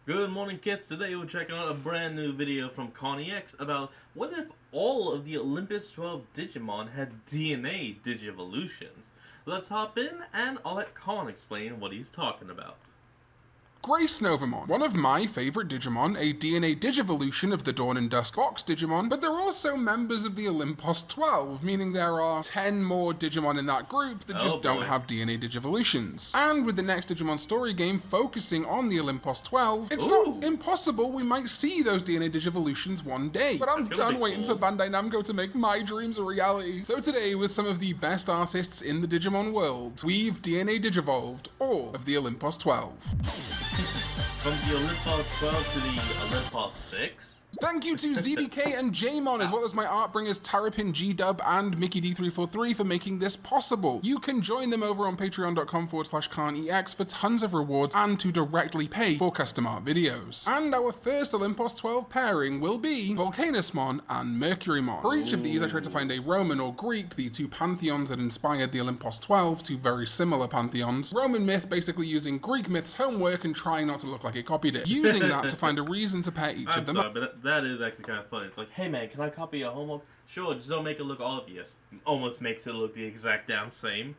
Good morning, kids. Today we're checking out a brand new video from Connie X about what if all of the Olympus 12 Digimon had DNA Digivolutions. Let's hop in and I'll let Con explain what he's talking about. Novamon, one of my favourite Digimon, a DNA Digivolution of the Dawn and Dusk Fox Digimon, but they're also members of the Olympos 12, meaning there are 10 more Digimon in that group that just don't have DNA Digivolutions. And with the next Digimon story game focusing on the Olympos 12, it's not impossible we might see those DNA Digivolutions one day. But I'm done waiting for Bandai Namco to make my dreams a reality. So today, with some of the best artists in the Digimon world, we've DNA Digivolved all of the Olympos 12. From the Olympos 12 to the Olympos 6? Thank you to ZDK and Jmon, as well as my art bringers Tarapin, G-Dub, and Mickey-D343 for making this possible. You can join them over on patreon.com/KhanEX for tons of rewards and to directly pay for custom art videos. And our first Olympos 12 pairing will be Volcanusmon and Mercurymon. For each of these, I tried to find a Roman or Greek, the two pantheons that inspired the Olympos 12, two very similar pantheons. Roman myth basically using Greek myth's homework and trying not to look like it copied it. Using that to find a reason to pair each of them up. That is actually kind of funny. It's like, hey man, can I copy your homework? Sure, just don't make it look obvious. It almost makes it look the exact damn same.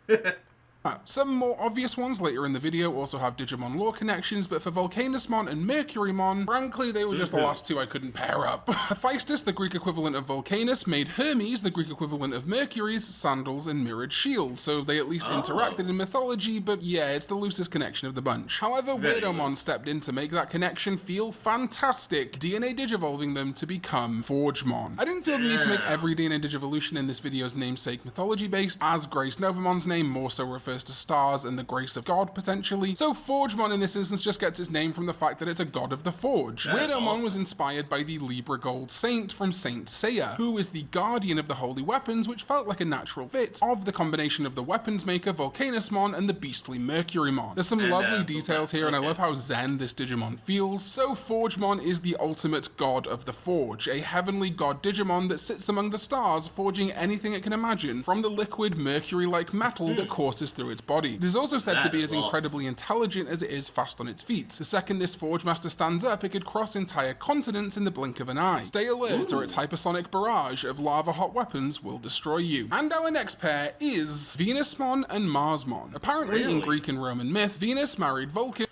Some more obvious ones later in the video also have Digimon lore connections, but for Volcanusmon and Mercurymon, frankly, they were just the last two I couldn't pair up. Hephaestus, the Greek equivalent of Volcanus, made Hermes, the Greek equivalent of Mercury's, sandals and mirrored shield, so they at least interacted in mythology, but yeah, it's the loosest connection of the bunch. However, Weirdomon stepped in to make that connection feel fantastic, DNA Digivolving them to become Forgemon. I didn't feel the need to make every DNA Digivolution in this video's namesake mythology-based, as Grace Novamon's name more so refers to stars and the grace of God, potentially. So Forgemon in this instance just gets its name from the fact that it's a god of the forge. Weirdomon was inspired by the Libra Gold Saint from Saint Seiya, who is the guardian of the holy weapons, which felt like a natural fit of the combination of the weapons maker Volcanusmon and the beastly Mercurymon. There's some lovely details here, and I love how zen this Digimon feels. So Forgemon is the ultimate god of the forge, a heavenly god Digimon that sits among the stars, forging anything it can imagine from the liquid mercury-like metal that courses through its body. It is also said to be as incredibly intelligent as it is fast on its feet. The second this Forge Master stands up, it could cross entire continents in the blink of an eye. Stay alert, or its hypersonic barrage of lava-hot weapons will destroy you. And our next pair is Venusmon and Marsmon. Apparently, in Greek and Roman myth, Venus married Vulcan.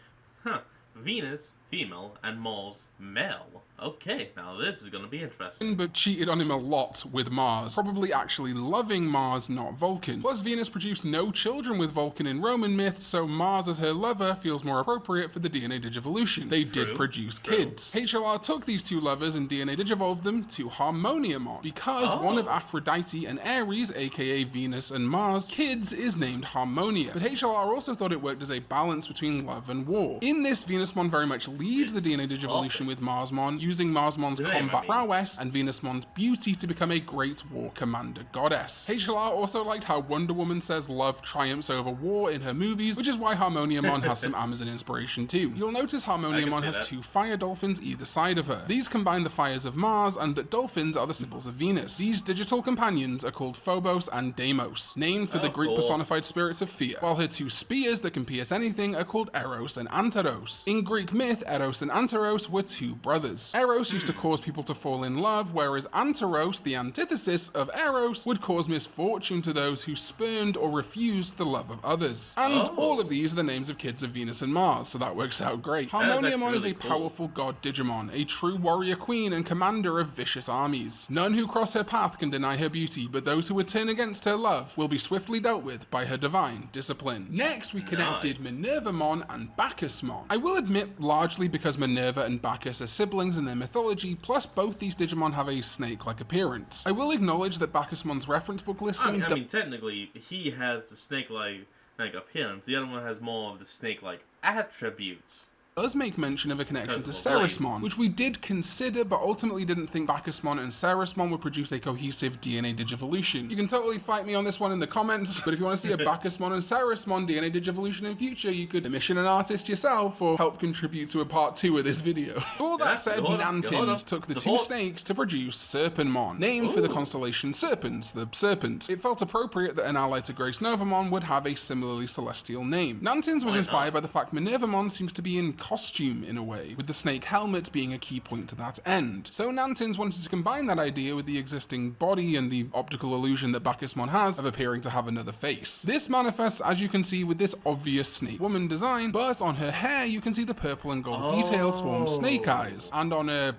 Venus, female, and Mars, male. Okay, now this is gonna be interesting. But cheated on him a lot with Mars, probably actually loving Mars, not Vulcan. Plus, Venus produced no children with Vulcan in Roman myth, so Mars as her lover feels more appropriate for the DNA Digivolution. They did produce kids. HLR took these two lovers and DNA Digivolved them to Harmoniumon, because one of Aphrodite and Ares, aka Venus and Mars, kids is named Harmonia. But HLR also thought it worked as a balance between love and war. In this, Venusmon very much leads the DNA Digivolution with Marsmon, using Marsmon's combat prowess and Venusmon's beauty to become a great war commander goddess. HLR also liked how Wonder Woman says love triumphs over war in her movies, which is why Harmoniumon has some Amazon inspiration too. You'll notice Harmoniumon has two fire dolphins either side of her. These combine the fires of Mars, and that dolphins are the symbols of Venus. These digital companions are called Phobos and Deimos, named for the Greek personified spirits of fear, while her two spears that can pierce anything are called Eros and Anteros. In Greek myth, Eros and Anteros were two brothers. Eros used to cause people to fall in love, whereas Anteros, the antithesis of Eros, would cause misfortune to those who spurned or refused the love of others. And all of these are the names of kids of Venus and Mars, so that works out great. Harmoniumon is a powerful god Digimon, a true warrior queen and commander of vicious armies. None who cross her path can deny her beauty, but those who would turn against her love will be swiftly dealt with by her divine discipline. Next, we connected Minervamon and Bacchusmon. I will admit, largely because Minerva and Bacchus are siblings in their mythology, plus both these Digimon have a snake-like appearance. I will acknowledge that Bacchusmon's reference book listing... I mean, technically, he has the snake-like appearance. The other one has more of the snake-like attributes. Does make mention of a connection to Ceresmon, which we did consider, but ultimately didn't think Bacchusmon and Ceresmon would produce a cohesive DNA Digivolution. You can totally fight me on this one in the comments, but if you want to see a Bacchusmon and Ceresmon DNA Digivolution in future, you could commission an artist yourself or help contribute to a part 2 of this video. All that said, Nantins took the two snakes to produce Serpenmon, named for the constellation Serpens, the serpent. It felt appropriate that an ally to Grace Novamon would have a similarly celestial name. Nantins was inspired by the fact Minervamon seems to be in costume in a way, with the snake helmet being a key point to that end. So Nantins wanted to combine that idea with the existing body and the optical illusion that Bacchusmon has of appearing to have another face. This manifests, as you can see, with this obvious snake woman design, but on her hair you can see the purple and gold details form snake eyes, and on her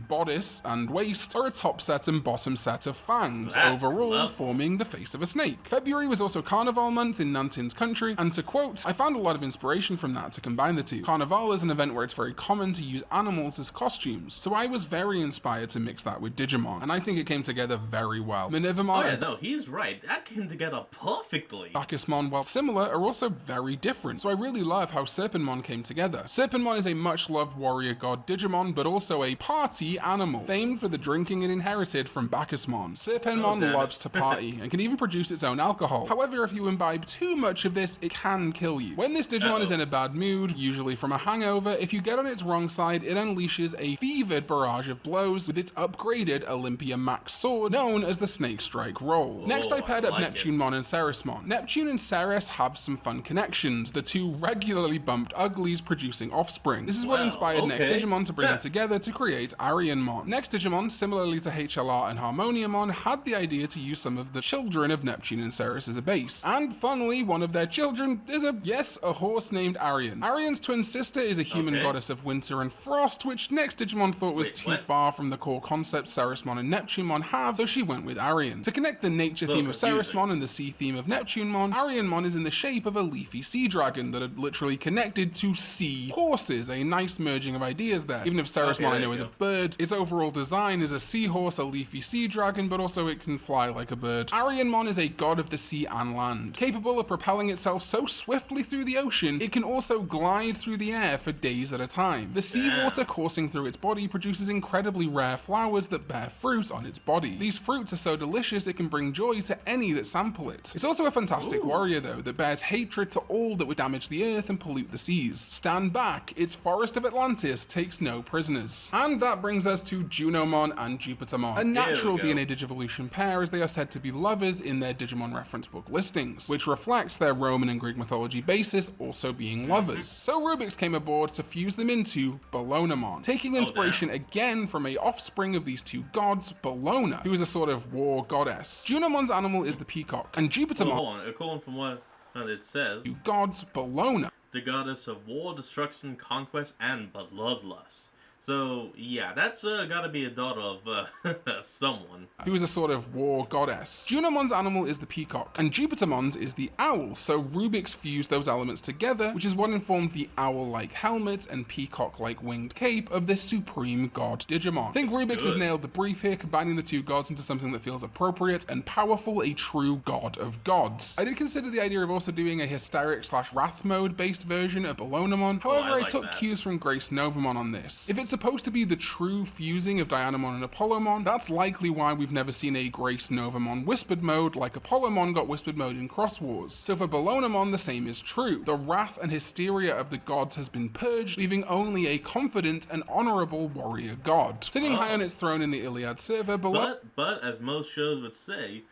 bodice and waist are a top set and bottom set of fangs, overall forming the face of a snake. February was also Carnival month in Nantin's country, and to quote, I found a lot of inspiration from that to combine the two. Carnival is an event where it's very common to use animals as costumes, so I was very inspired to mix that with Digimon, and I think it came together very well. Minervamon Oh yeah, no, he's right. That came together perfectly. Bacchusmon, while similar, are also very different, so I really love how Serpentmon came together. Serpentmon is a much-loved warrior god Digimon, but also a party animal, famed for the drinking it inherited from Bacchusmon. Serpentmon loves to party, and can even produce its own alcohol. However, if you imbibe too much of this, it can kill you. When this Digimon is in a bad mood, usually from a hangover, if you get on its wrong side, it unleashes a fevered barrage of blows with its upgraded Olympia Max sword, known as the Snake Strike Roll. Next, I paired up Neptunemon and Ceresmon. Neptune and Ceres have some fun connections, the two regularly bumped uglies producing offspring. This is what inspired Next Digimon to bring them together to create Arianmon. Next Digimon, similarly to HLR and Harmoniamon, had the idea to use some of the children of Neptune and Ceres as a base. And funnily, one of their children is a horse named Arian. Arian's twin sister is a human goddess of winter and frost, which Next Digimon thought was too far from the core concept Ceresmon and Neptunemon have, so she went with Arian. To connect the nature theme of Ceresmon and the sea theme of Neptunemon, Arianmon is in the shape of a leafy sea dragon that are literally connected to sea horses, a nice merging of ideas there. Even if Ceresmon I know is a bird, its overall design is a seahorse, a leafy sea dragon, but also it can fly like a bird. Arianmon is a god of the sea and land. Capable of propelling itself so swiftly through the ocean, it can also glide through the air for days at a time. The seawater coursing through its body produces incredibly rare flowers that bear fruit on its body. These fruits are so delicious it can bring joy to any that sample it. It's also a fantastic warrior though, that bears hatred to all that would damage the earth and pollute the seas. Stand back, its Forest of Atlantis takes no prisoners. And that brings us to Junomon and Jupitermon, a natural DNA Digivolution pair, as they are said to be lovers in their Digimon reference book listings, which reflects their Roman and Greek mythology basis also being lovers. So Rubix came aboard to fuse them into Bellonamon, taking inspiration again from a offspring of these two gods, Bellona, who is a sort of war goddess. Junomon's animal is the peacock, and Jupitermon, hold on, according from what it says, gods Bellona, the goddess of war, destruction, conquest, and bloodlust. So, yeah, that's gotta be a daughter of someone. Who is a sort of war goddess. Junomon's animal is the peacock, and Jupitermon's is the owl, so Rubix fused those elements together, which is what informed the owl-like helmet and peacock-like winged cape of this supreme god Digimon. I think Rubix has nailed the brief here, combining the two gods into something that feels appropriate and powerful, a true god of gods. I did consider the idea of also doing a hysteric/wrath mode-based version of Bellonamon, however I took cues from Grace Novamon on this. If it's supposed to be the true fusing of Dianamon and Apollomon, that's likely why we've never seen a Grace Novamon whispered mode like Apollomon got whispered mode in Cross Wars. So for Bellonamon, the same is true. The wrath and hysteria of the gods has been purged, leaving only a confident and honorable warrior god. Sitting high on its throne in the Iliad server, But as most shows would say,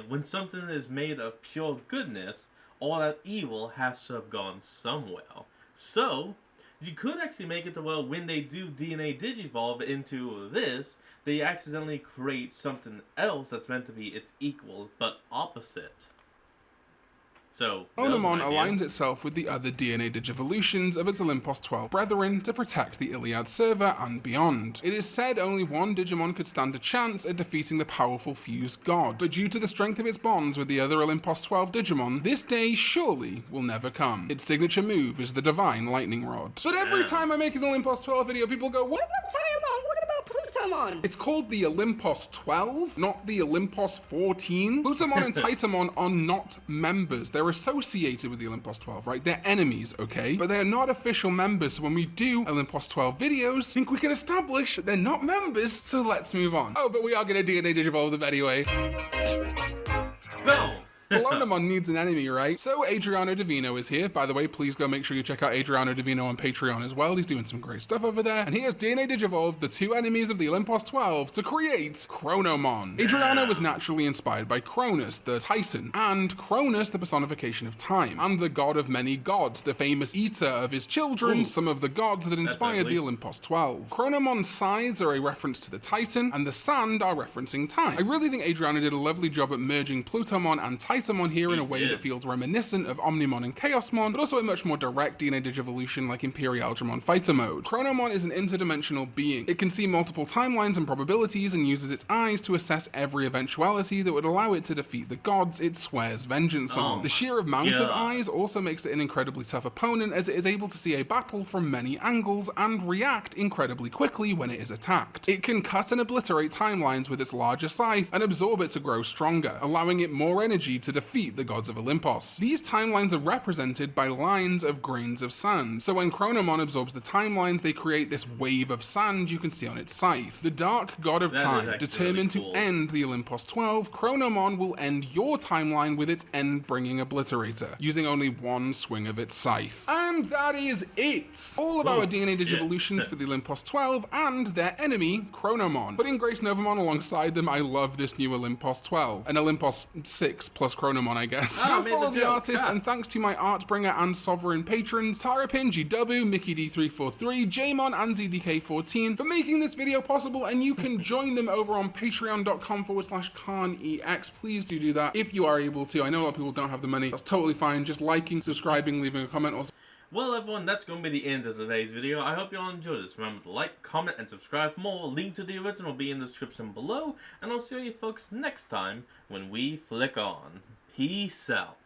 when something is made of pure goodness, all that evil has to have gone somewhere. So, you could actually make it to where when they do DNA Digivolve into this, they accidentally create something else that's meant to be its equal, but opposite. So, Bellonamon aligns itself with the other DNA Digivolutions of its Olympos 12 brethren to protect the Iliad server and beyond. It is said only one Digimon could stand a chance at defeating the powerful fused god, but due to the strength of its bonds with the other Olympos 12 Digimon, this day surely will never come. Its signature move is the Divine Lightning Rod. But every time I make an Olympos 12 video, people go, what about Tiamon? What about Plutomon? It's called the Olympos 12, not the Olympos 14. Plutomon and Titamon are not members. They're associated with the Olympos 12, right? They're enemies, okay? But they're not official members, so when we do Olympos 12 videos, I think we can establish that they're not members, so let's move on. Oh, but we are gonna DNA Digivolve them anyway. Boom! Bellonomon needs an enemy, right? So Adriano Divino is here. By the way, please go make sure you check out Adriano Divino on Patreon as well. He's doing some great stuff over there. And he has DNA Digivolved the two enemies of the Olympos 12 to create Chronomon. Adriano was naturally inspired by Cronus, the Titan, and Cronus, the personification of time, and the god of many gods, the famous eater of his children, some of the gods that inspired the Olympos 12. Chronomon's sides are a reference to the Titan, and the sand are referencing time. I really think Adriano did a lovely job at merging Plutomon and Titamon here in a way that feels reminiscent of Omnimon and Chaosmon, but also a much more direct DNA Digivolution like Imperialdramon Fighter Mode. Chronomon is an interdimensional being. It can see multiple timelines and probabilities and uses its eyes to assess every eventuality that would allow it to defeat the gods it swears vengeance on. The sheer amount of eyes also makes it an incredibly tough opponent, as it is able to see a battle from many angles and react incredibly quickly when it is attacked. It can cut and obliterate timelines with its larger scythe and absorb it to grow stronger, allowing it more energy to defeat the gods of Olympos. These timelines are represented by lines of grains of sand, so when Chronomon absorbs the timelines, they create this wave of sand you can see on its scythe. The dark god of time, determined to end the Olympos 12, Chronomon will end your timeline with its end-bringing obliterator, using only one swing of its scythe. And that is it! All of our DNA Digivolutions for the Olympos 12 and their enemy, Chronomon. Putting Grace Novamon alongside them, I love this new Olympos 12. An Olympos 6 plus Chronomon, I guess. Go follow the artist, and thanks to my Artbringer and Sovereign patrons, Tarapin, GW, Mickey D343, Jamon, and ZDK14 for making this video possible, and you can join them over on patreon.com/KhanEX. Please do that if you are able to. I know a lot of people don't have the money. That's totally fine. Just liking, subscribing, leaving a comment or... Well, everyone, that's going to be the end of today's video. I hope you all enjoyed this. Remember to like, comment, and subscribe for more. Link to the original will be in the description below. And I'll see you folks next time when we flick on. Peace out.